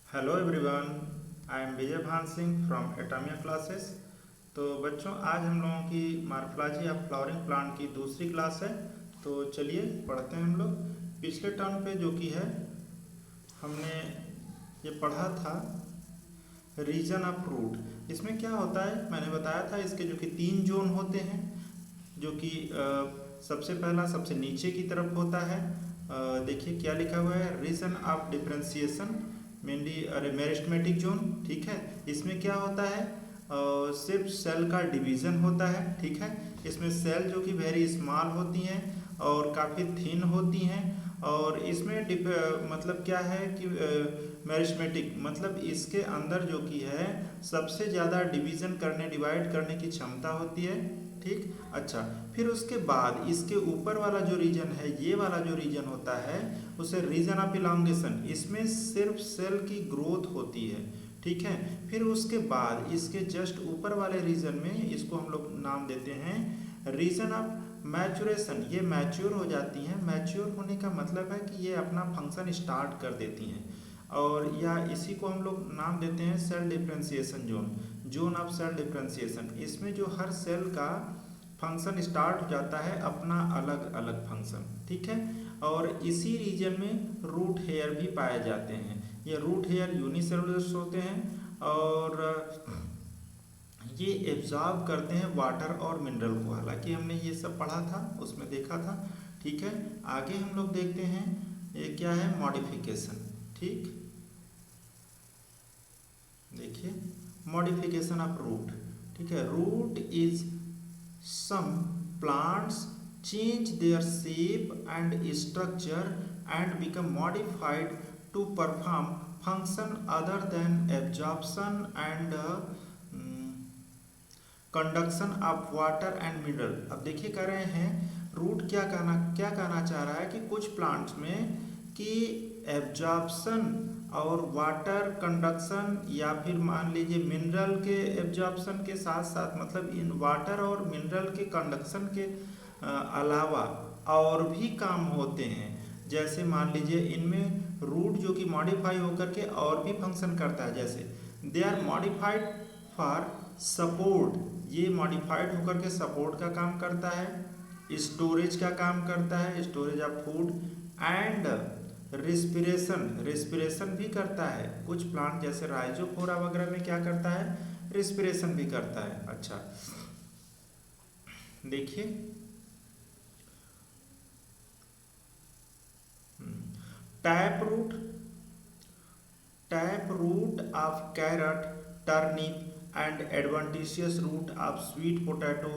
Hello everyone, I am विजय भान Singh from एटॉमिया classes. तो बच्चों, आज हम लोगों की मॉर्फोलॉजी ऑफ फ्लावरिंग प्लांट की दूसरी क्लास है। तो चलिए पढ़ते हैं हम लोग। पिछले टर्म पे जो कि है हमने ये पढ़ा था रीजन ऑफ रूट। इसमें क्या होता है मैंने बताया था, इसके जो कि 3 जोन होते हैं, जो कि सबसे पहला सबसे नीचे की तरफ होता है। देखिए क्या लिखा हुआ है, region of differentiation mainly meristematic zone. ठीक है, इसमें क्या होता है, सिर्फ सेल का डिवीजन होता है। ठीक है, इसमें सेल जो कि वेरी स्मॉल होती हैं और काफ़ी थिन होती हैं। और इसमें मतलब क्या है कि मेरिस्टेमेटिक मतलब इसके अंदर जो कि है सबसे ज़्यादा डिवाइड करने की क्षमता होती है। ठीक, अच्छा, फिर उसके बाद इसके ऊपर वाला जो रीजन है, ये वाला जो रीजन होता है उसे रीजन ऑफ इलांगेशन, इसमें सिर्फ सेल की ग्रोथ होती है। ठीक है, फिर उसके बाद इसके जस्ट ऊपर वाले रीजन में इसको हम लोग नाम देते हैं रीजन ऑफ मैचुरेशन। ये मैच्योर हो जाती हैं। मैच्योर होने का मतलब है कि ये अपना फंक्शन स्टार्ट कर देती हैं, और या इसी को हम लोग नाम देते हैं cell differentiation zone of cell differentiation. इसमें जो हर सेल का फंक्शन स्टार्ट हो जाता है अपना अलग अलग फंक्शन। ठीक है, और इसी रीजन में रूट हेयर भी पाए जाते हैं। ये रूट हेयर यूनिसेलुलर होते हैं और ये एब्जॉर्ब करते हैं वाटर और मिनरल को। हालांकि हमने ये सब पढ़ा था, उसमें देखा था। ठीक है, आगे हम लोग देखते हैं ये क्या है, मॉडिफिकेशन। ठीक, देखिए मॉडिफिकेशन ऑफ रूट। ठीक है, root is some plants change their shape and structure and become modified to perform function other than absorption and conduction of water and mineral. अब देखिए कह रहे हैं रूट क्या कहना चाह रहा है कि कुछ प्लांट्स में कि एब्जॉर्प्शन और वाटर कंडक्शन या फिर मान लीजिए मिनरल के एब्जॉर्प्शन के साथ साथ, मतलब इन वाटर और मिनरल के कंडक्शन के अलावा और भी काम होते हैं। जैसे मान लीजिए इनमें रूट जो कि मॉडिफाई होकर के और भी फंक्शन करता है, जैसे they are modified for support. ये मॉडिफाइड होकर के सपोर्ट का काम करता है, स्टोरेज का काम करता है, storage of food, and respiration भी करता है। कुछ प्लांट जैसे राइजोफोरा वगैरह में क्या करता है, रिस्पिरेशन भी करता है। अच्छा, देखिए tap root of carrot, turnip and adventitious root of sweet potato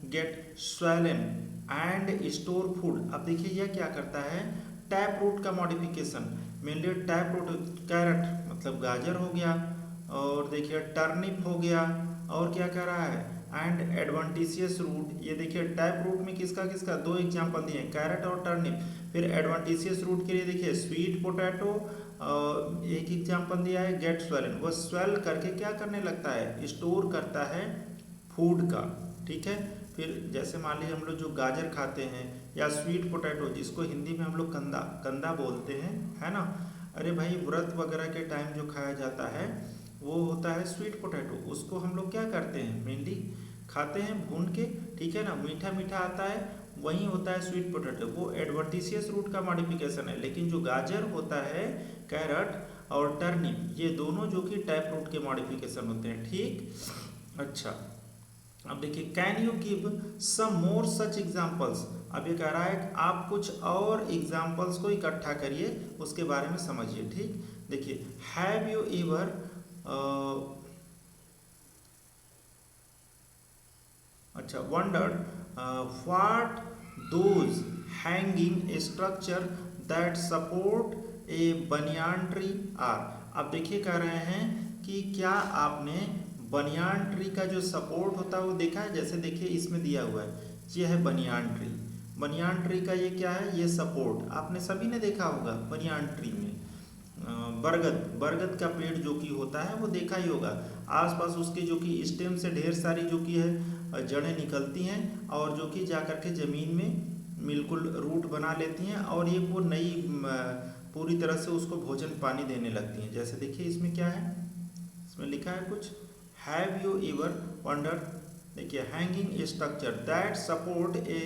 get swollen and store food. अब देखिए यह क्या करता है, टैप रूट का modification. Mainly tap root, carrot मतलब गाजर हो गया, और देखिए टर्निप हो गया, और क्या कह रहा है एंड एडवेंटिशियस रूट। ये देखिए टैप रूट में किसका किसका 2 एग्जाम्पल दिए, कैरट और टर्निप। फिर एडवेंटिशियस रूट के लिए देखिए स्वीट पोटैटो, एक एग्जाम्पल दिया है गेट स्वेलन। वो स्वेल करके क्या करने लगता है, स्टोर करता है फूड का। ठीक है, फिर जैसे मान लीजिए हम लोग जो गाजर खाते हैं या स्वीट पोटैटो, जिसको हिंदी में हम लोग कंदा बोलते हैं, है ना। अरे भाई, व्रत वगैरह के टाइम जो खाया जाता है वो होता है स्वीट पोटैटो। उसको हम लोग क्या करते हैं, मेनली खाते हैं भून के। ठीक है ना, मीठा मीठा आता है, वही होता है स्वीट पोटैटो। वो एडवेंटिशियस रूट का मॉडिफिकेशन है। लेकिन जो गाजर होता है, कैरट और टर्निप, ये दोनों जो कि टैप रूट के मॉडिफिकेशन होते हैं। ठीक, अच्छा, अब देखिए can you give some more such examples. अब ये कह रहा है कि आप कुछ और एग्जाम्पल्स को इकट्ठा करिए, उसके बारे में समझिए। ठीक, देखिए हैव यू एवर अच्छा wondered what those hanging structure that support a banyan tree are। अब देखिए कह रहे हैं कि क्या आपने बनियान ट्री का जो सपोर्ट होता है वो देखा है। जैसे देखिए इसमें दिया हुआ है, ये है बनियान ट्री। बनियान ट्री का ये क्या है, ये सपोर्ट आपने सभी ने देखा होगा। बनियान ट्री में बरगद का पेड़ जो कि होता है वो देखा ही होगा। आसपास उसके जो कि स्टेम से ढेर सारी जो कि है जड़ें निकलती हैं, और जो कि जा कर के ज़मीन में बिल्कुल रूट बना लेती हैं, और ये वो नई पूरी तरह से उसको भोजन पानी देने लगती हैं। जैसे देखिए इसमें क्या है, इसमें लिखा है कुछ, हैव यू एवर वंडर, देखिए hanging structure that support a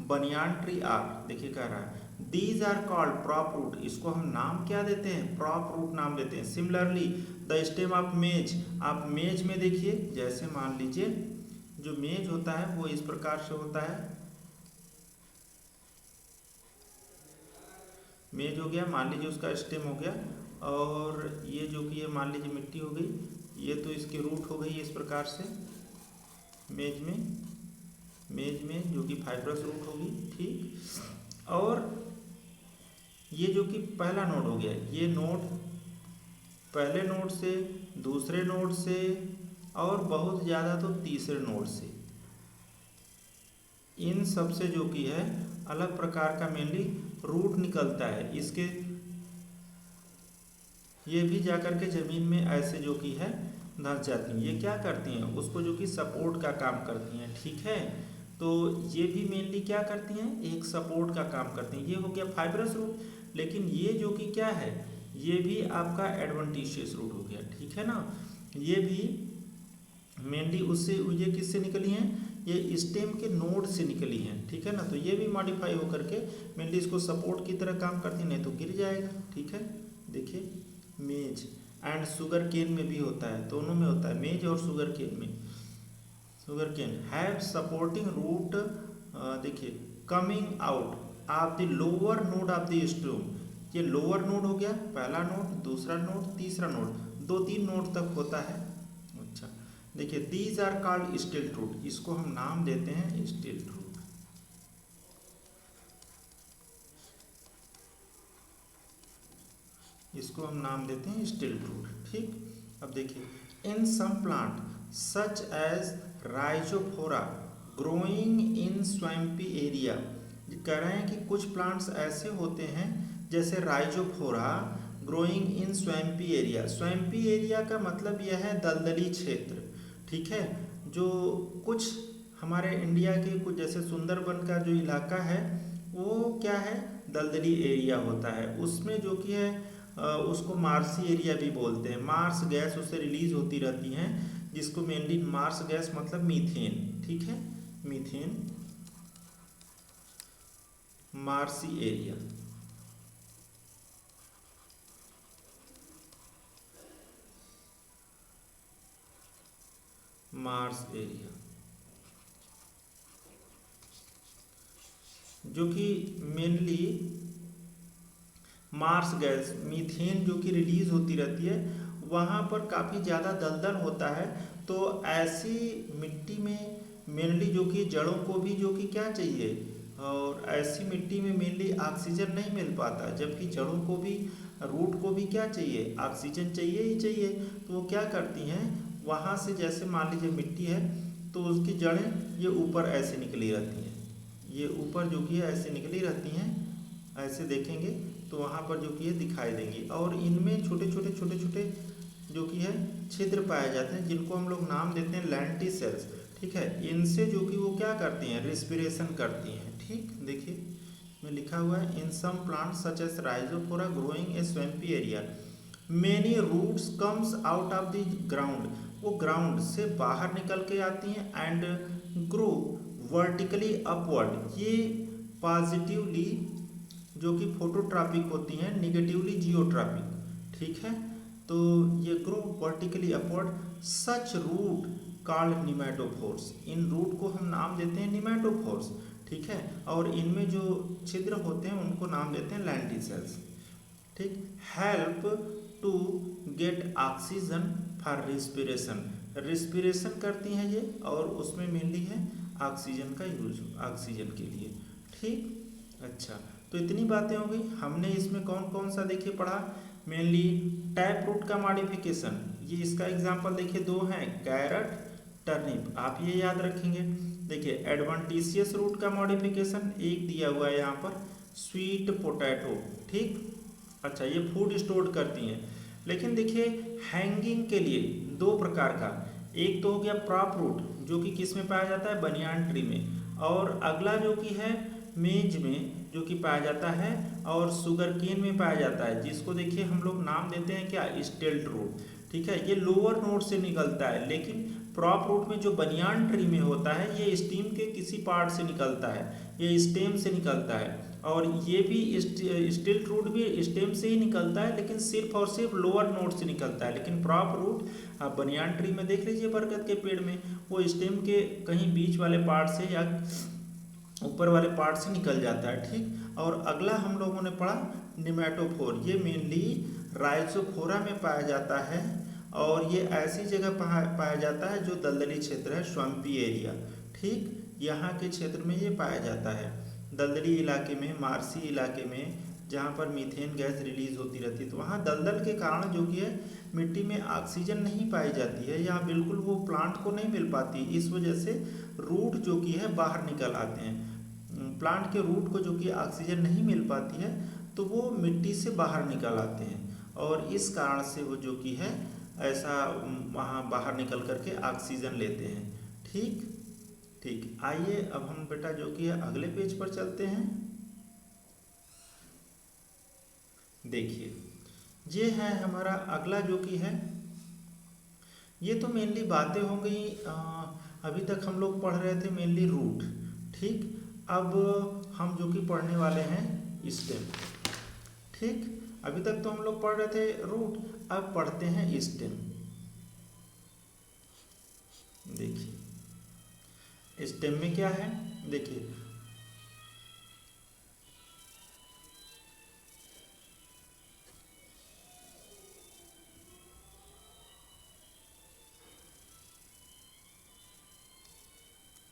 banyan tree are, देखिए कह रहा है these are called prop root, इसको हम नाम क्या देते हैं, प्रॉप रूट नाम देते हैं। सिमिलरली द स्टेम ऑफ मेज, आप मेज में देखिए, जैसे मान लीजिए जो मेज होता है वो इस प्रकार से होता है, मेज हो गया, मान लीजिए उसका स्टेम हो गया, और ये जो कि ये मान लीजिए मिट्टी हो गई, ये तो इसकी रूट हो गई इस प्रकार से मेज में जो कि फाइब्रस रूट होगी, ठीक। और ये जो कि पहला नोड हो गया, ये नोड पहले नोड से, दूसरे नोड से, और बहुत ज़्यादा तो तीसरे नोड से, इन सब से जो कि है अलग प्रकार का मेनली रूट निकलता है। इसके ये भी जाकर के ज़मीन में ऐसे जो कि है धंस जाती हैं। ये क्या करती हैं, उसको जो कि सपोर्ट का काम करती हैं, ठीक है। तो ये भी मेनली क्या करती हैं, एक सपोर्ट का काम करती हैं। ये हो गया फाइब्रस रूट, लेकिन ये जो कि क्या है, ये भी आपका एडवेंटिशियस रूट हो गया, ठीक है ना। ये भी मेनली उससे, ये किससे निकली हैं, ये स्टेम के नोड से निकली हैं, ठीक है ना। तो ये भी मॉडिफाई होकर के मेनली इसको सपोर्ट की तरह काम करती, नहीं तो गिर जाएगा, ठीक है। देखिए मेज एंड शुगर केन में भी होता है, दोनों में होता है, मेज और शुगर केन में। Sugarcane have supporting root, देखिए coming out of the lower node of the stem, ये लोअर नोड हो गया, पहला नोड, दूसरा नोड, तीसरा नोड, 2-3 नोड तक होता है। अच्छा देखिए these are called stilt root, इसको हम नाम देते हैं स्टिल्ट रूट। इसको हम नाम देते हैं स्टिल्ट रूट, ठीक। अब देखिए in some plant such as Rhizophora growing in swampy area, कह रहे हैं कि कुछ प्लांट्स ऐसे होते हैं जैसे Rhizophora growing in swampy area. Swampy area का मतलब यह है दलदली क्षेत्र, ठीक है। जो कुछ हमारे इंडिया के कुछ जैसे सुंदरबन का जो इलाका है वो क्या है, दलदली एरिया होता है। उसमें जो कि है उसको मार्सी एरिया भी बोलते हैं। मार्स गैस उससे रिलीज होती रहती हैं, जिसको मेनली मार्स गैस मतलब मीथेन, ठीक है, methane, marshy area. Marsh area जो कि मेनली मार्स गैस मीथेन जो कि रिलीज होती रहती है, वहाँ पर काफ़ी ज़्यादा दलदल होता है। तो ऐसी मिट्टी में मेनली जो कि जड़ों को भी जो कि क्या चाहिए, और ऐसी मिट्टी में मेनली ऑक्सीजन नहीं मिल पाता, जबकि जड़ों को भी, रूट को भी क्या चाहिए, ऑक्सीजन चाहिए ही चाहिए। तो वो क्या करती हैं, वहाँ से जैसे मान लीजिए मिट्टी है तो उसकी जड़ें ये ऊपर ऐसे निकली रहती हैं, ये ऊपर जो कि है ऐसे निकली रहती हैं, ऐसे देखेंगे तो वहाँ पर जो कि है दिखाई देंगी। और इनमें छोटे छोटे जो कि है छिद्र पाए जाते हैं, जिनको हम लोग नाम देते हैं लेंटिसेल्स, ठीक है। इनसे जो कि वो क्या करती हैं, रिस्पिरेशन करती हैं, ठीक। देखिए में लिखा हुआ है in some plant such as Rhizophora growing a swampy area many roots comes out of the ground, वो ग्राउंड से बाहर निकल के आती हैं एंड ग्रो वर्टिकली अपवर्ड। ये पॉजिटिवली जो कि फोटोट्रॉपिक होती हैं, निगेटिवली जियोट्रॉपिक, ठीक है। तो ये ग्रो वर्टिकली अपवर्ड, सच रूट कॉल्ड निमेटोफोर्स, इन रूट को हम नाम देते हैं निमेटोफोर्स, ठीक है। और इनमें जो छिद्र होते हैं उनको नाम देते हैं लेंटिसेल्स, ठीक। Help to get oxygen for respiration, respiration करती हैं ये, और उसमें मेनली है ऑक्सीजन का यूज, ऑक्सीजन के लिए, ठीक। अच्छा तो इतनी बातें हो गई। हमने इसमें कौन कौन सा देखिए पढ़ा, मेनली टैप रूट का मॉडिफिकेशन, ये इसका एग्जांपल देखिए 2 हैं, कैरट, टर्निप, आप ये याद रखेंगे। देखिए एडवेंटिशियस रूट का मॉडिफिकेशन एक दिया हुआ है यहाँ पर, स्वीट पोटैटो, ठीक। अच्छा ये फूड स्टोर करती हैं। लेकिन देखिए हैंगिंग के लिए 2 प्रकार का, एक तो हो गया प्रॉप रूट जो कि किस में पाया जाता है, बनियान ट्री में, और अगला जो कि है मेज में, जो कि पाया जाता है और शुगर केन में पाया जाता है, जिसको देखिए हम लोग नाम देते हैं क्या, स्टेल्ट रूट। ठीक है, ये लोअर नोड से निकलता है, लेकिन प्रॉप रूट में जो बनियान ट्री में होता है ये स्टेम के किसी पार्ट से निकलता है, ये स्टेम से निकलता है। और ये भी स्टिल्ट रूट भी स्टेम से ही निकलता है, लेकिन सिर्फ और सिर्फ लोअर नोड से निकलता है। लेकिन प्रॉप रूट आप बनियान ट्री में देख लीजिए, बरगद के पेड़ में, वो स्टेम के कहीं बीच वाले पार्ट से या ऊपर वाले पार्ट से निकल जाता है। ठीक, और अगला हम लोगों ने पढ़ा निमेटोफोर। ये मेनली राइजोफोरा में पाया जाता है और ये ऐसी जगह पाया जाता है जो दलदली क्षेत्र है, स्वम्पी एरिया। ठीक, यहाँ के क्षेत्र में ये पाया जाता है, दलदली इलाके में, मार्सी इलाके में, जहाँ पर मीथेन गैस रिलीज होती रहती है। तो वहाँ दलदल के कारण जो कि है मिट्टी में ऑक्सीजन नहीं पाई जाती है, या बिल्कुल वो प्लांट को नहीं मिल पाती। इस वजह से रूट जो कि है बाहर निकल आते हैं। प्लांट के रूट को जो कि ऑक्सीजन नहीं मिल पाती है तो वो मिट्टी से बाहर निकल आते हैं, और इस कारण से वो जो कि है ऐसा वहाँ बाहर निकल करके ऑक्सीजन लेते हैं। ठीक ठीक, आइए अब हम बेटा जो कि है अगले पेज पर चलते हैं। देखिए, ये है हमारा अगला जो कि है, ये तो मेनली बातें हो गई, अभी तक हम लोग पढ़ रहे थे मेनली रूट। ठीक, अब हम जो कि पढ़ने वाले हैं स्टेम। ठीक, अभी तक तो हम लोग पढ़ रहे थे रूट, अब पढ़ते हैं स्टेम। देखिए स्टेम में क्या है, देखिए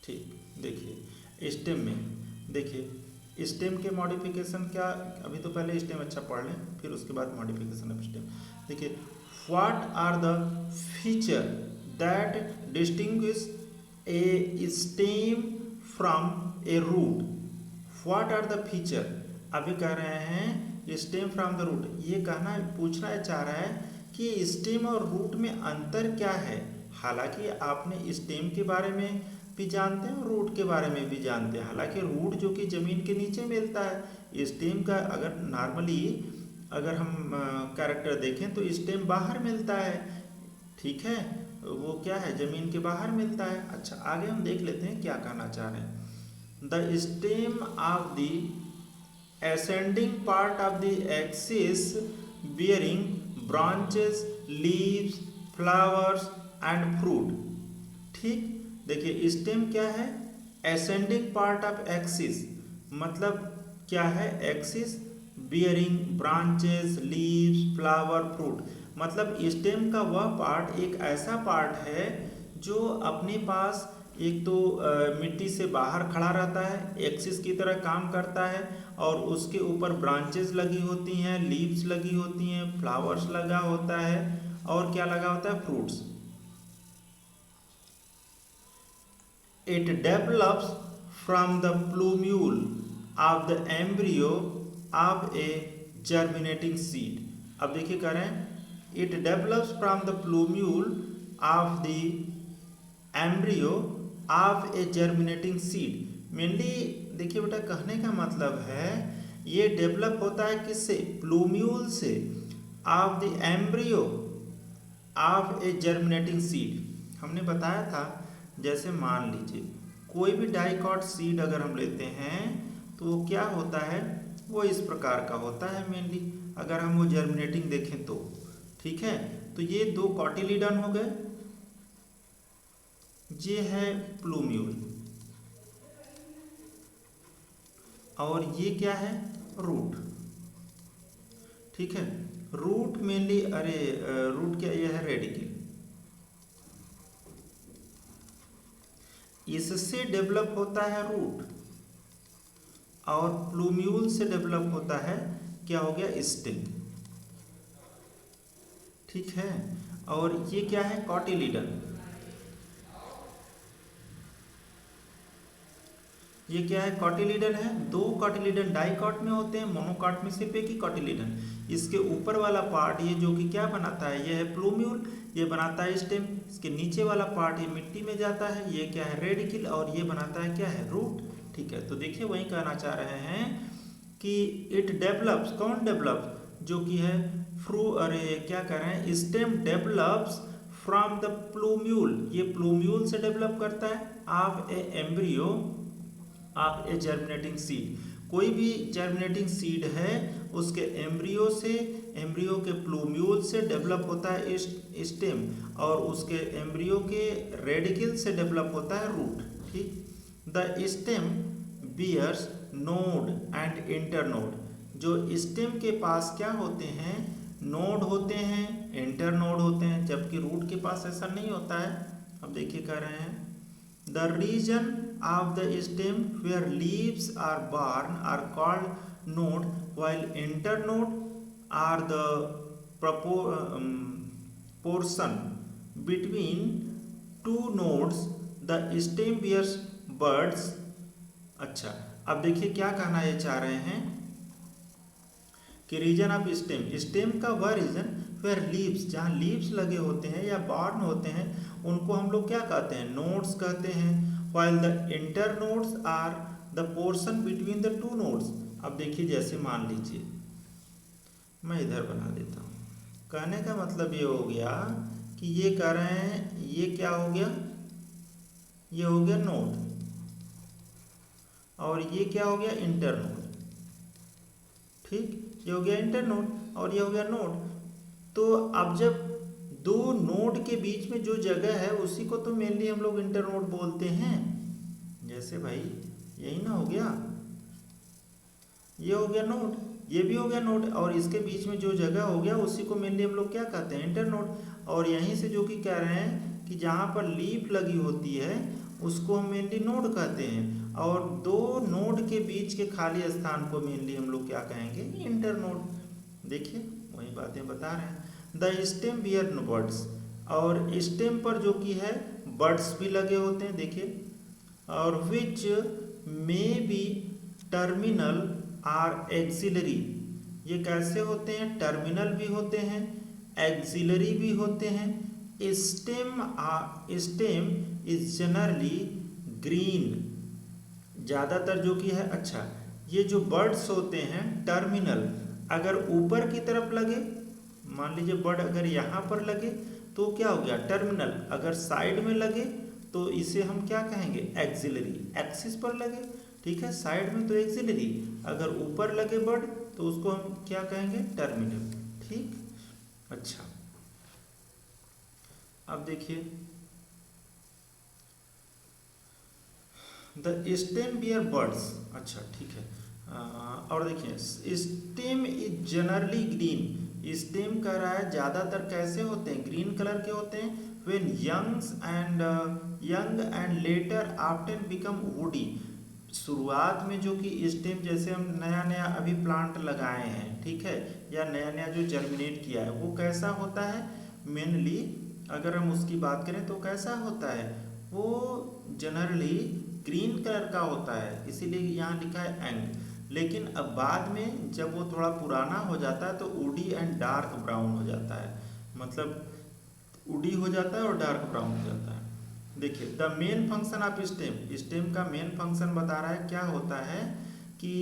ठीक, देखिए स्टेम में, देखिए स्टेम के मॉडिफिकेशन क्या, अभी तो पहले स्टेम अच्छा पढ़ लें, फिर उसके बाद मॉडिफिकेशन ऑफ स्टेम। देखिए, what are the feature that distinguish a stem from a root. What are the feature, अभी कह रहे हैं स्टेम फ्रॉम द रूट, ये कहना पूछना चाह रहा है कि स्टेम और रूट में अंतर क्या है। हालांकि आपने स्टेम के बारे में भी जानते हैं और रूट के बारे में भी जानते हैं। हालांकि रूट जो कि ज़मीन के नीचे मिलता है, स्टेम का अगर नॉर्मली अगर हम कैरेक्टर देखें तो स्टेम बाहर मिलता है। ठीक है, वो क्या है, ज़मीन के बाहर मिलता है। अच्छा, आगे हम देख लेते हैं क्या कहना चाह रहे हैं। The stem of the ascending part of the axis bearing branches, leaves, flowers and fruit। ठीक, देखिए स्टेम क्या है, ascending part of axis, मतलब क्या है, axis bearing branches, leaves, flower, fruit. मतलब स्टेम का वह पार्ट एक ऐसा पार्ट है जो अपने पास एक तो मिट्टी से बाहर खड़ा रहता है, एक्सिस की तरह काम करता है, और उसके ऊपर ब्रांचेस लगी होती हैं, लीव्स लगी होती हैं, फ्लावर्स लगा होता है, और क्या लगा होता है, fruits. It develops from the plumule of the embryo of A germinating seed. अब देखिए कह रहे हैं it develops from the plumule of the embryo of A germinating seed. Mainly देखिए बेटा, कहने का मतलब है ये डेवलप होता है किससे, प्लूम्यूल से, of the embryo of A germinating seed. हमने बताया था, जैसे मान लीजिए कोई भी डाइकॉट सीड अगर हम लेते हैं तो वो क्या होता है, वो इस प्रकार का होता है मेनली, अगर हम वो जर्मिनेटिंग देखें तो। ठीक है, तो ये दो कॉटिलीडन हो गए, ये है प्लूम्यूल, और ये क्या है, रूट। ठीक है, रूट मेनली, रूट क्या, ये है रेडिकल, इससे डेवलप होता है रूट, और प्लूम्यूल से डेवलप होता है क्या हो गया, स्टेम। ठीक है, और ये क्या है, कॉटिलीडन, ये क्या है, कॉटिलीडन है। दो कॉटिलीडन डाइकॉट में होते हैं, मोनोकॉट में सिर्फ एक ही कॉटिलीडन। इसके ऊपर वाला पार्ट ये जो कि क्या बनाता है, ये है प्लूम्यूल, ये बनाता है स्टेम। इसके नीचे वाला पार्ट ये मिट्टी में जाता है, ये क्या है, रेडिकल, और ये बनाता है क्या है, रूट। ठीक है, तो देखिए वही कहना चाह रहे हैं कि इट डेवलप्स, कौन डेवलप्स, जो कि है अरे क्या कर रहे हैं, stem develops from the plumule, ये प्लूम्यूल से डेवलप करता है of A embryo of A germinating seed, कोई भी जर्मिनेटिंग सीड है उसके एम्ब्रियो से, एम्ब्रियो के प्लूम्यूल से डेवलप होता है स्टेम, और उसके एम्ब्रियो के रेडिकल से डेवलप होता है रूट। ठीक, the stem bears node and internode, जो स्टेम के पास क्या होते हैं, नोड होते हैं, इंटरनोड होते हैं, जबकि रूट के पास ऐसा नहीं होता है। अब देखिए कह रहे हैं the region of the stem where leaves are born are called node, while internode are the portion between two nodes the stem bears buds। अच्छा, अब देखिए क्या कहना ये चाह रहे हैं कि रीजन ऑफ स्टेम, स्टेम का वह रीजन वेयर लीव्स, जहाँ लीव्स लगे होते हैं या बॉर्न होते हैं, उनको हम लोग क्या कहते हैं, नोड्स कहते हैं। while the internodes are the portion between the two nodes। अब देखिए जैसे मान लीजिए मैं इधर बना देता हूँ, कहने का मतलब ये हो गया कि ये कह रहे हैं ये क्या हो गया, ये हो गया नोड, और ये क्या हो गया इंटरनोड। ठीक, ये हो गया इंटरनोड और ये हो गया नोड। तो अब जब दो नोड के बीच में जो जगह है उसी को तो मेनली हम लोग इंटरनोड बोलते हैं। जैसे भाई यही ना हो गया, ये हो गया नोड, ये भी हो गया नोड, और इसके बीच में जो जगह हो गया उसी को मेनली हम लोग क्या कहते हैं, इंटरनोड। और यहीं से जो कि कह रहे हैं कि जहाँ पर लीफ लगी होती है उसको हम मेनली नोड कहते हैं, और दो नोड के बीच के खाली स्थान को मेनली हम लोग क्या कहेंगे, इंटरनोड। देखिए वही बातें बता रहे हैं। द स्टेम बियर बर्ड्स, और स्टेम पर जो कि है बर्ड्स भी लगे होते हैं, देखिए, और which may be terminal or axillary, ये कैसे होते हैं, टर्मिनल भी होते हैं, एक्सिलरी भी होते हैं। स्टेम इज जनरली ग्रीन, ज़्यादातर जो कि है। अच्छा, ये जो बर्ड्स होते हैं टर्मिनल, अगर ऊपर की तरफ लगे, मान लीजिए बर्ड अगर यहाँ पर लगे तो क्या हो गया टर्मिनल, अगर साइड में लगे तो इसे हम क्या कहेंगे, एक्सिलरी, एक्सिस पर लगे, ठीक है, साइड में तो एक्सिलरी, अगर ऊपर लगे बर्ड तो उसको हम क्या कहेंगे, टर्मिनल। ठीक, अच्छा अब देखिए द स्टेम बियर बर्ड्स। अच्छा ठीक है, और देखिए stem is generally green, stem कह रहा है ज़्यादातर कैसे होते हैं, ग्रीन कलर के होते हैं। when young and later often become woody, शुरुआत में जो कि स्टेम, जैसे हम नया नया अभी प्लांट लगाए हैं, ठीक है, या नया नया जो जर्मिनेट किया है वो कैसा होता है, मेनली अगर हम उसकी बात करें तो कैसा होता है, वो जनरली ग्रीन कलर का होता है, इसीलिए यहाँ लिखा है एंग। लेकिन अब बाद में जब वो थोड़ा पुराना हो जाता है तो वुडी एंड डार्क ब्राउन हो जाता है, मतलब वुडी हो जाता है और डार्क ब्राउन हो जाता है। देखिए the main function of stem, stem का मेन फंक्शन बता रहा है क्या होता है कि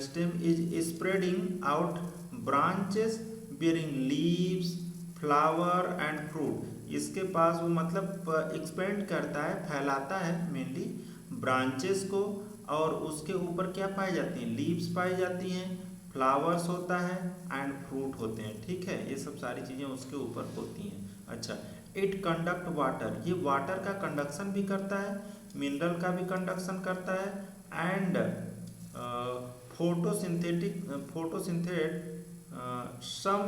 stem is spreading out branches bearing leaves flower and fruit, इसके पास वो मतलब एक्सपेंड करता है, फैलाता है मेनली ब्रांचेस को, और उसके ऊपर क्या पाई जाती हैं, लीव्स पाई जाती हैं, फ्लावर्स होता है एंड फ्रूट होते हैं, ठीक है, ये सब सारी चीज़ें उसके ऊपर होती हैं। अच्छा, इट कंडक्ट वाटर, ये वाटर का कंडक्शन भी करता है, मिनरल का भी कंडक्शन करता है, and photosynthate some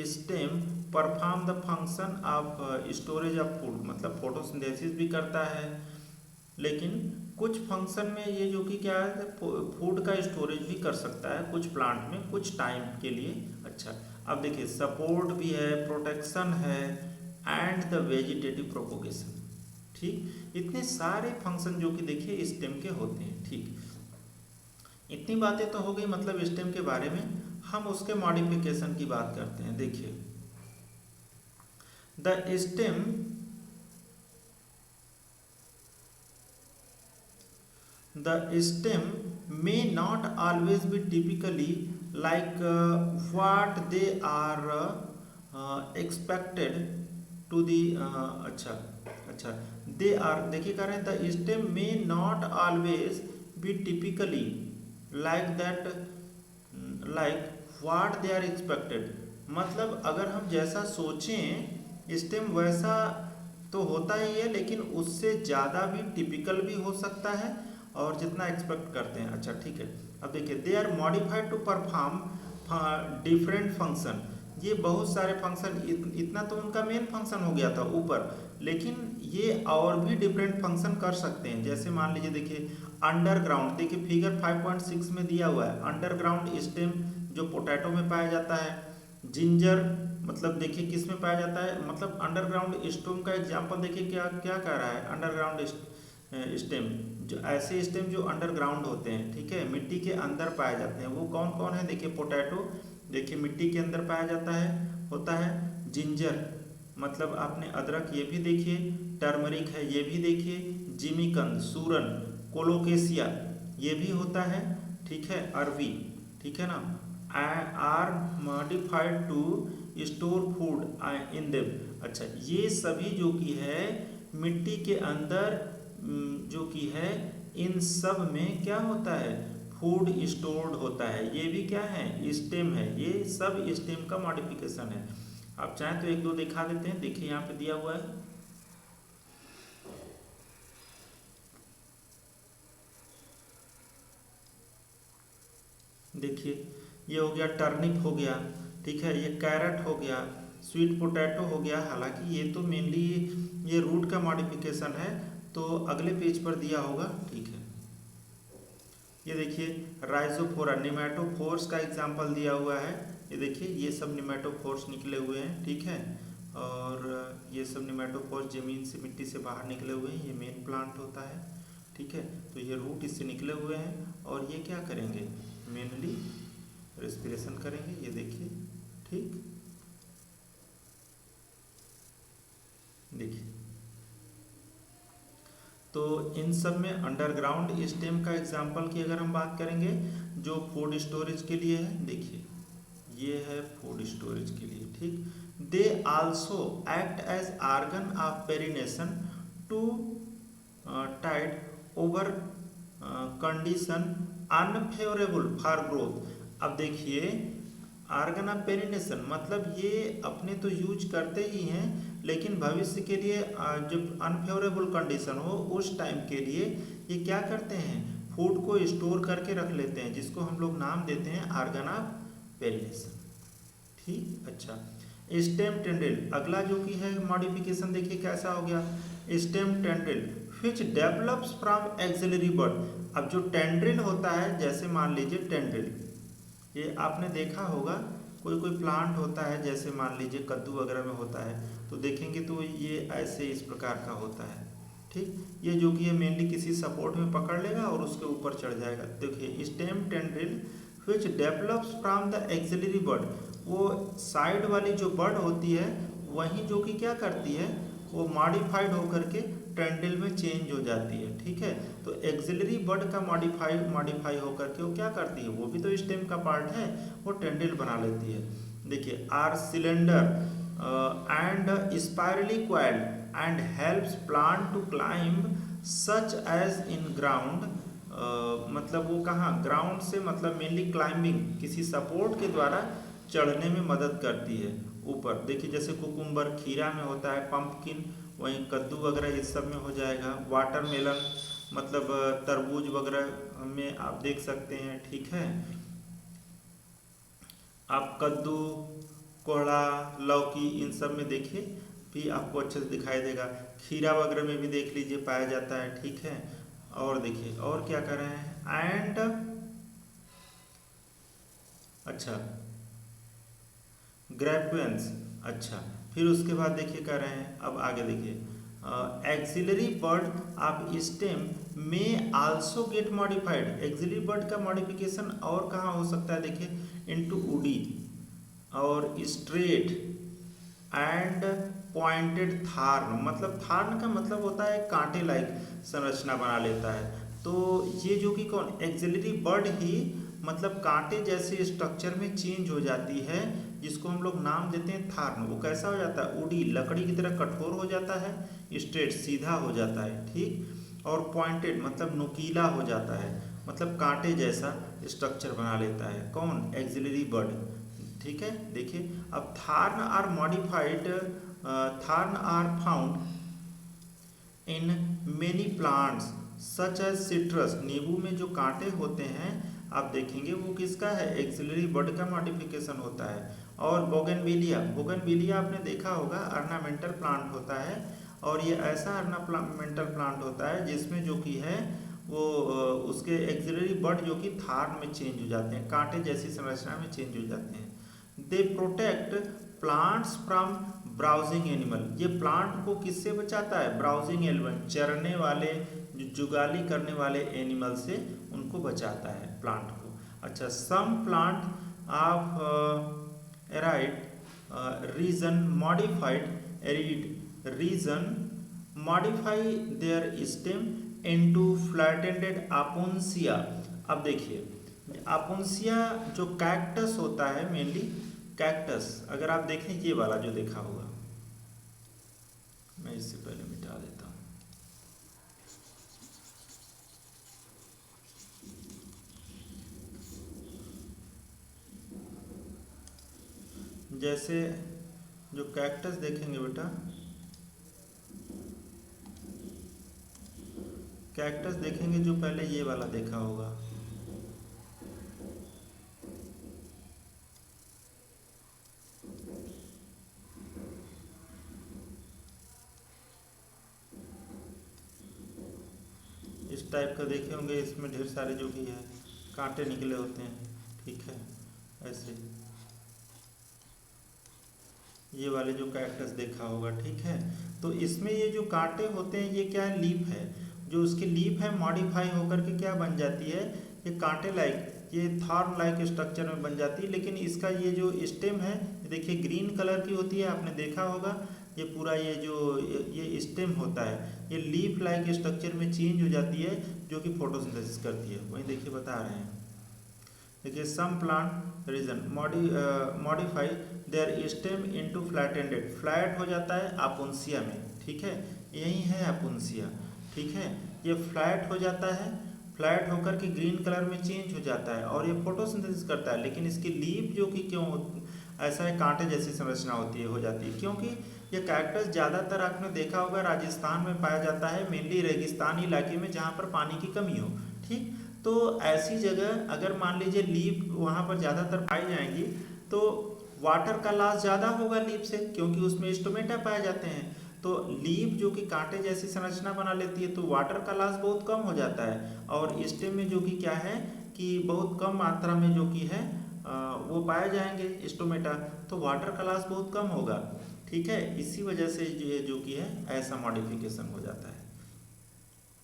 stem perform the function of storage of food, मतलब फोटोसिंथेसिस भी करता है, लेकिन कुछ फंक्शन में ये जो कि क्या है, फूड का स्टोरेज भी कर सकता है कुछ प्लांट में कुछ टाइम के लिए। अच्छा, अब देखिए सपोर्ट भी है, प्रोटेक्शन है, एंड द वेजिटेटिव प्रोपोगेशन। ठीक, इतने सारे फंक्शन जो कि देखिए स्टेम के होते हैं। ठीक, इतनी बातें तो हो गई मतलब स्टेम के बारे में। हम उसके मॉडिफिकेशन की बात करते हैं। देखिए the stem may not always be typically like what they are expected to the अच्छा अच्छा दे आर देखिए कह रहे हैं the stem may not always be typically like that like what they are expected. मतलब अगर हम जैसा सोचें स्टेम वैसा तो होता ही है, लेकिन उससे ज़्यादा भी टिपिकल भी हो सकता है और जितना एक्सपेक्ट करते हैं। अच्छा ठीक है, अब देखिए they are modified to perform different function. ये बहुत सारे फंक्शन, इतना तो उनका मेन फंक्शन हो गया था ऊपर, लेकिन ये और भी डिफरेंट फंक्शन कर सकते हैं। जैसे मान लीजिए देखिए अंडरग्राउंड, देखिए फिगर 5.6 में दिया हुआ है अंडरग्राउंड स्टेम जो पोटैटो में पाया जाता है। जिंजर मतलब देखिए किस में पाया जाता है, मतलब अंडरग्राउंड स्टेम का एग्जांपल देखिए क्या क्या कह रहा है। अंडरग्राउंड स्टेम जो ऐसे स्टेम जो अंडरग्राउंड होते हैं, ठीक है, मिट्टी के अंदर पाए जाते हैं, वो कौन कौन है। देखिए पोटैटो देखिए मिट्टी के अंदर पाया जाता है, होता है। जिंजर मतलब आपने अदरक ये भी देखिए, टर्मरिक है ये भी देखिए, जिमीकंद, सूरन, कोलोकेशिया ये भी होता है, ठीक है, अरवी, ठीक है ना, are modified to store food in them. अच्छा ये सभी जो कि है मिट्टी के अंदर जो कि है इन सब में क्या होता है, फूड स्टोर्ड होता है। ये भी क्या है, स्टेम है, ये सब स्टेम का मॉडिफिकेशन है। आप चाहें तो एक दो दिखा देते हैं, देखिए यहाँ पे दिया हुआ है। देखिए ये हो गया टर्निप हो गया, ठीक है, ये कैरेट हो गया, स्वीट पोटैटो हो गया। हालांकि ये तो मेनली ये रूट का मॉडिफिकेशन है, तो अगले पेज पर दिया होगा, ठीक है। ये देखिए राइजोफोरा निमेटोफोर्स का एग्जाम्पल दिया हुआ है। ये देखिए ये सब निमेटोफोर्स निकले हुए हैं, ठीक है, और ये सब निमेटोफोर्स जमीन से मिट्टी से बाहर निकले हुए हैं। ये मेन प्लांट होता है, ठीक है, तो ये रूट इससे निकले हुए हैं और ये क्या करेंगे, मेनली रेस्पिरेशन करेंगे। ये देखिए, ठीक, देखिए तो इन सब में अंडरग्राउंड स्टेम का एग्जाम्पल की अगर हम बात करेंगे जो फूड स्टोरेज के लिए है, देखिए ये है फूड स्टोरेज के लिए, ठीक। They also act as organ of perennation to tide over condition unfavourable for growth. अब देखिए आर्गन ऑफ पेरिनेशन मतलब ये अपने तो यूज करते ही हैं, लेकिन भविष्य के लिए जब अनफेवरेबल कंडीशन हो उस टाइम के लिए ये क्या करते हैं, फूड को स्टोर करके रख लेते हैं, जिसको हम लोग नाम देते हैं आर्गन ऑफ पेरिनेशन, ठीक। अच्छा स्टेम टेंड्रिल अगला जो कि है मॉडिफिकेशन, देखिए कैसा हो गया, stem tendril which develops from axillary bud. अब जो टेंड्रिल होता है, जैसे मान लीजिए टेंड्रिल, ये आपने देखा होगा कोई कोई प्लांट होता है, जैसे मान लीजिए कद्दू वगैरह में होता है, तो देखेंगे तो ये ऐसे इस प्रकार का होता है, ठीक। ये जो कि ये मेनली किसी सपोर्ट में पकड़ लेगा और उसके ऊपर चढ़ जाएगा। देखिए stem tendril which develops from the axillary bud, वो साइड वाली जो बड होती है वही जो कि क्या करती है, वो मॉडिफाइड होकर के टेंड्रिल में चेंज हो जाती है, ठीक है। तो एक्सिलरी बड का मॉडिफाई होकर के वो क्या करती है, वो भी तो स्टेम का पार्ट है, वो टेंड्रिल बना लेती है। देखिए are cylinder and spirally coiled and helps plant to climb such as in ground. मतलब वो कहाँ, ग्राउंड से मतलब मेनली क्लाइंबिंग, किसी सपोर्ट के द्वारा चढ़ने में मदद करती है ऊपर। देखिए जैसे कुकुम्बर खीरा में होता है, पंपकिन वहीं कद्दू वगैरह इस सब में हो जाएगा, वाटरमेलन मतलब तरबूज वगैरह में आप देख सकते हैं, ठीक है। आप कद्दू, कोहड़ा, लौकी इन सब में देखिए भी आपको अच्छे से दिखाई देगा। खीरा वगैरह में भी देख लीजिए पाया जाता है, ठीक है। और देखिए और क्या कर रहे हैं, एंड अच्छा ग्रेपवेंस। अच्छा फिर उसके बाद देखिए कर रहे हैं, अब आगे देखिए एक्सिलरी बड ऑफ स्टेम में आल्सो गेट मॉडिफाइड। एक्सिलरी बड का मॉडिफिकेशन और कहाँ हो सकता है, देखिए इनटू उडी और स्ट्रेट एंड पॉइंटेड थार्न। मतलब थार्न का मतलब होता है कांटे लाइक संरचना बना लेता है। तो ये जो कि कौन एक्सिलरी बड ही मतलब कांटे जैसे स्ट्रक्चर में चेंज हो जाती है, जिसको हम लोग नाम देते हैं थार्न। वो कैसा हो जाता है, वुडी लकड़ी की तरह कठोर हो जाता है, स्ट्रेट सीधा हो जाता है, ठीक, और पॉइंटेड मतलब नुकीला हो जाता है, मतलब कांटे जैसा स्ट्रक्चर बना लेता है कौन, एक्सिलरी बड, ठीक है। देखिए अब thorn are modified, thorn are found in many plants such as citrus. नींबू में जो कांटे होते हैं आप देखेंगे वो किसका है, एक्सिलरी बड का मॉडिफिकेशन होता है। और बोगनविलिया, बोगनविलिया आपने देखा होगा ऑर्नामेंटल प्लांट होता है, और ये ऐसा ऑर्नामेंटल प्लांट होता है जिसमें जो कि है वो उसके एक्सिलरी बड जो कि थार्न में चेंज हो जाते हैं, कांटे जैसी संरचना में चेंज हो जाते हैं। They protect plants from browsing animal. ये प्लांट को किससे बचाता है, ब्राउजिंग एनिमल, चरने वाले जुगाली करने वाले एनिमल से उनको बचाता है प्लांट को। अच्छा, some plant of arid region modified arid region modify their stem into flattened Opuntia. अब देखिए आपोन्सिया जो कैक्टस होता है, मेनली कैक्टस, अगर आप देखें ये वाला जो देखा होगा, मैं इससे पहले मिटा देता हूँ। जैसे जो कैक्टस देखेंगे बेटा, कैक्टस देखेंगे जो पहले ये वाला देखा होगा, इस टाइप का देखे होंगे, इसमें ढेर सारे जो भी है कांटे निकले होते हैं, ठीक है। ऐसे ये वाले जो कैक्टस देखा होगा, ठीक है। तो इसमें ये जो कांटे होते हैं ये क्या है, लीफ है, जो उसकी लीफ है मॉडिफाई होकर के क्या बन जाती है, ये कांटे लाइक, ये थॉर्न लाइक स्ट्रक्चर में बन जाती है। लेकिन इसका ये जो स्टेम है देखिए ग्रीन कलर की होती है, आपने देखा होगा, ये पूरा ये जो ये स्टेम होता है ये लीफ लाइक स्ट्रक्चर में चेंज हो जाती है, जो कि फोटोसिंथेसिस करती है। वही देखिए बता रहे हैं, देखिए some plant region modify their stem into flattened, flat हो जाता है आपुंसिया में, ठीक है, यही है आपुंसिया, ठीक है। ये फ्लैट हो जाता है, फ्लैट होकर के ग्रीन कलर में चेंज हो जाता है और ये फोटोसिंथेसिस करता है। लेकिन इसकी लीफ जो कि क्यों ऐसा है, कांटे जैसी संरचना होती है, हो जाती है, क्योंकि ये कैक्टस ज़्यादातर आपने देखा होगा राजस्थान में पाया जाता है, मेनली रेगिस्तानी इलाके में जहाँ पर पानी की कमी हो, ठीक। तो ऐसी जगह अगर मान लीजिए लीफ वहाँ पर ज़्यादातर पाई जाएंगी तो वाटर का लॉस ज़्यादा होगा लीफ से, क्योंकि उसमें स्टोमेटा पाए जाते हैं। तो लीफ जो कि कांटे जैसी संरचना बना लेती है तो वाटर का लॉस बहुत कम हो जाता है, और स्टेम में जो कि क्या है कि बहुत कम मात्रा में जो कि है वो पाए जाएंगे स्टोमेटा, तो वाटर का लॉस बहुत कम होगा, ठीक है। इसी वजह से ये जो कि है ऐसा मॉडिफिकेशन हो जाता है।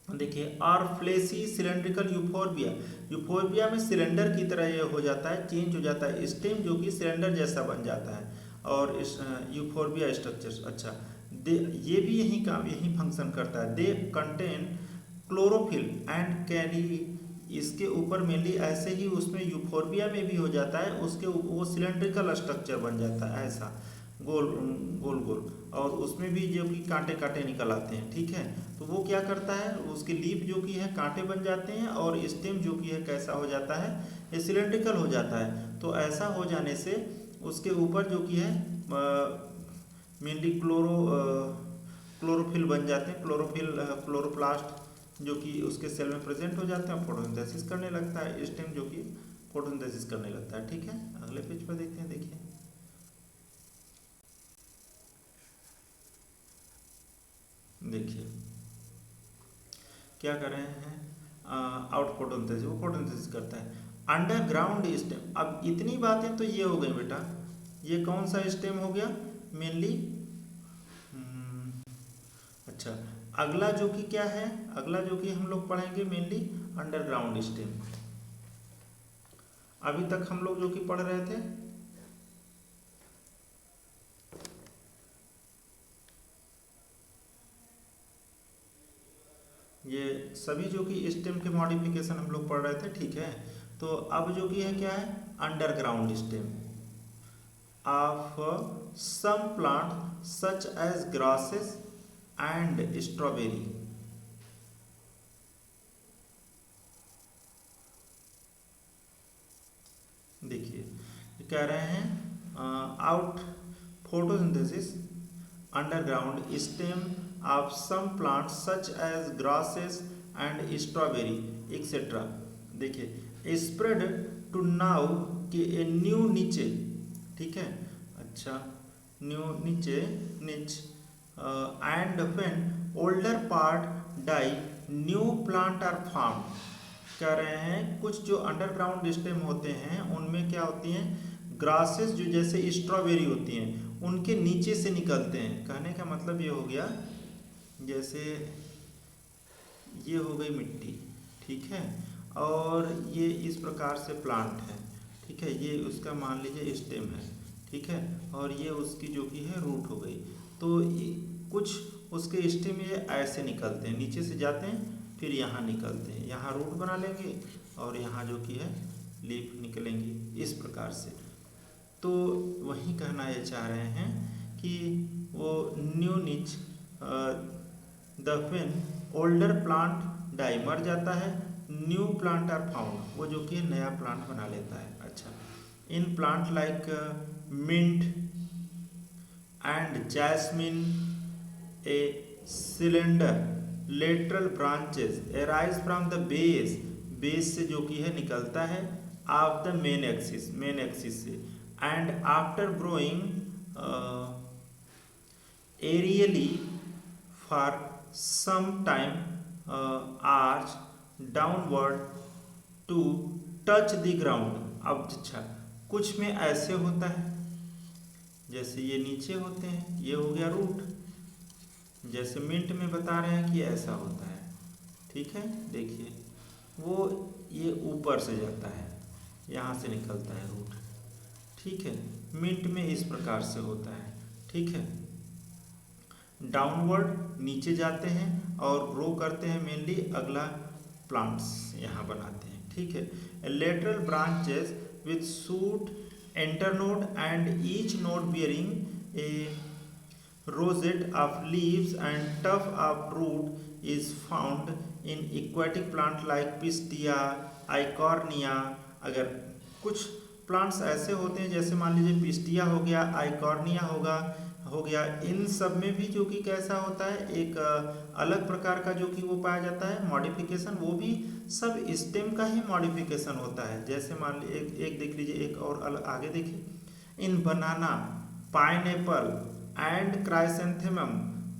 देखिए और फ्लेसी सिलेंड्रिकल यूफोर्बिया, यूफोर्बिया में सिलेंडर की तरह ये हो जाता है, चेंज हो जाता है, स्टेम जो कि सिलेंडर जैसा बन जाता है, और इस यूफोर्बिया स्ट्रक्चर्स, अच्छा दे ये भी यही फंक्शन करता है। They contain chlorophyll and carry, इसके ऊपर मेनली ऐसे ही उसमें यूफोर्बिया में भी हो जाता है, उसके वो सिलेंड्रिकल स्ट्रक्चर बन जाता है ऐसा गोल गोल गोल, और उसमें भी जो कि कांटे कांटे निकल आते हैं, ठीक है। तो वो क्या करता है, उसकी लीफ जो कि है कांटे बन जाते हैं और स्टेम जो कि है कैसा हो जाता है, ये सिलेंड्रिकल हो जाता है। तो ऐसा हो जाने से उसके ऊपर जो कि है मेनली क्लोरोफिल बन जाते हैं, क्लोरोप्लास्ट जो कि उसके सेल में प्रेजेंट हो जाते हैं, फोटोसिंथेसिस करने लगता है, स्टेम जो कि फोटोसिंथेसिस करने लगता है, ठीक है। अगले पेज पर देखते हैं, देखिए देखिए क्या कर रहे हैं, आउट फोटोसिंथेसिस, वो फोटोसिंथेसिस करता है। अंडरग्राउंड स्टेम, अब इतनी बातें तो ये हो गई बेटा, ये कौन सा स्टेम हो गया मेनली, अच्छा अगला जो कि क्या है, अगला जो कि हम लोग पढ़ेंगे मेनली अंडरग्राउंड स्टेम। अभी तक हम लोग जो कि पढ़ रहे थे ये सभी जो कि स्टेम के मॉडिफिकेशन हम लोग पढ़ रहे थे, ठीक है। तो अब जो कि है क्या है, underground stem of some plant such as grasses and strawberry. देखिए कह रहे हैं out photosynthesis underground stem of some plant such as grasses and strawberry etcetera. देखिए स्प्रेड टू नाउ के ए न्यू नीचे, ठीक है, अच्छा न्यू नीचे niche and when older part die new plant are form. कह रहे हैं कुछ जो अंडरग्राउंड स्टेम होते हैं उनमें क्या होती हैं, ग्रासेस जो जैसे स्ट्रॉबेरी होती हैं उनके नीचे से निकलते हैं। कहने का मतलब ये हो गया, जैसे ये हो गई मिट्टी, ठीक है, और ये इस प्रकार से प्लांट है, ठीक है, ये उसका मान लीजिए स्टेम है, ठीक है, और ये उसकी जो कि है रूट हो गई। तो कुछ उसके स्टेम ये ऐसे निकलते हैं, नीचे से जाते हैं फिर यहाँ निकलते हैं, यहाँ रूट बना लेंगे और यहाँ जो कि है लीफ निकलेंगी इस प्रकार से। तो वही कहना ये चाह रहे हैं कि वो new niche the when older plant die मर जाता है, न्यू प्लांट आर फाउंड, वो जो कि नया प्लांट बना लेता है। अच्छा, in plant like mint and jasmine a cylinder lateral branches arise from the base, base से जो कि है निकलता है ऑफ द मेन एक्सिस से, and after growing aerially for some time arch downward to touch the ground. अब अच्छा कुछ में ऐसे होता है, जैसे ये नीचे होते हैं, ये हो गया रूट, जैसे मिंट में बता रहे हैं कि ऐसा होता है, ठीक है। देखिए वो ये ऊपर से जाता है, यहाँ से निकलता है रूट, ठीक है। मिंट में इस प्रकार से होता है, ठीक है। डाउनवर्ड नीचे जाते हैं और ग्रो करते हैं, मेनली अगला प्लांट्स यहाँ बनाते हैं, ठीक है। Lateral branches with suit internode and each node bearing A rosette of leaves and tuft of root is found in aquatic plant like Pistia, Eichhornia। अगर कुछ प्लांट्स ऐसे होते हैं जैसे मान लीजिए पिस्टिया हो गया, आइकॉर्निया हो गया, इन सब में भी जो कि कैसा होता है, एक अलग प्रकार का जो कि वो पाया जाता है मॉडिफिकेशन, वो भी सब स्टेम का ही मॉडिफिकेशन होता है। जैसे मान लीजिए एक देख लीजिए, एक और आगे देखिए, इन बनाना, pineapple and chrysanthemum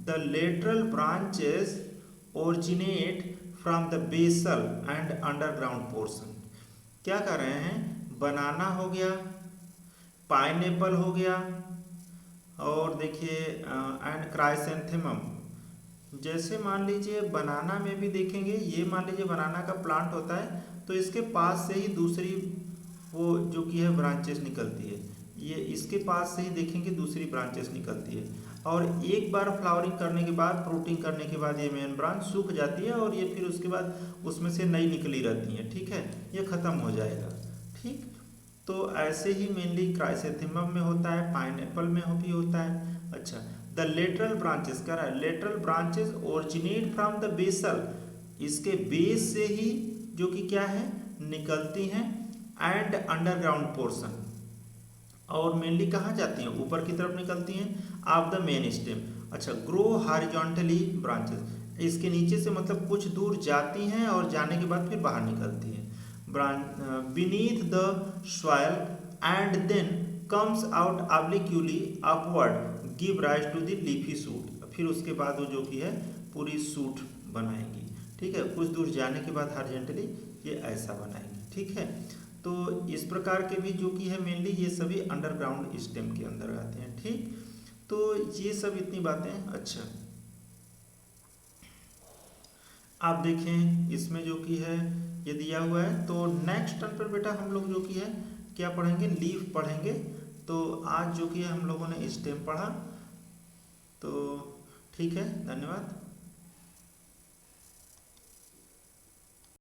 the lateral branches originate from the basal and underground portion। क्या कर रहे हैं, बनाना हो गया, पाइनएप्पल हो गया, और देखिए एंड क्राइसेंथेमम। जैसे मान लीजिए बनाना में भी देखेंगे, ये मान लीजिए बनाना का प्लांट होता है तो इसके पास से ही दूसरी वो जो कि है ब्रांचेस निकलती है, ये इसके पास से ही देखेंगे दूसरी ब्रांचेस निकलती है, और एक बार फ्लावरिंग करने के बाद, फ्रूटिंग करने के बाद ये मेन ब्रांच सूख जाती है और ये फिर उसके बाद उसमें से नई निकली रहती है, ठीक है, ये खत्म हो जाएगा, ठीक। तो ऐसे ही मेनली क्राइसेंथेमम में होता है, पाइनएप्पल में भी होता है। अच्छा, द लेटरल ब्रांचेस कह रहा है, lateral branches originate from the basal, इसके बेस से ही जो कि क्या है निकलती हैं, एंड अंडरग्राउंड पोर्शन, और मेनली कहाँ जाती हैं, ऊपर की तरफ निकलती हैं ऑफ द मेन स्टेम। अच्छा, ग्रो हॉरिजॉन्टली ब्रांचेस, इसके नीचे से मतलब कुछ दूर जाती हैं और जाने के बाद फिर बाहर निकलती हैं, beneath the soil and then comes out obliquely upward give rise to the leafy shoot. फिर उसके बाद वो जो कि है पूरी सूट बनाएंगी, ठीक है, कुछ दूर जाने के बाद हॉरिजॉन्टली ये ऐसा बनाएंगी, ठीक है। तो इस प्रकार के भी जो कि है मेनली ये सभी अंडरग्राउंड स्टेम के अंदर आते हैं, ठीक। तो ये सब इतनी बातें। अच्छा, आप देखें इसमें जो कि है ये दिया हुआ है, तो नेक्स्ट टर्न पर बेटा हम लोग जो कि है क्या पढ़ेंगे, लीफ पढ़ेंगे। तो आज जो कि है हम लोगों ने स्टेम पढ़ा, तो ठीक है, धन्यवाद।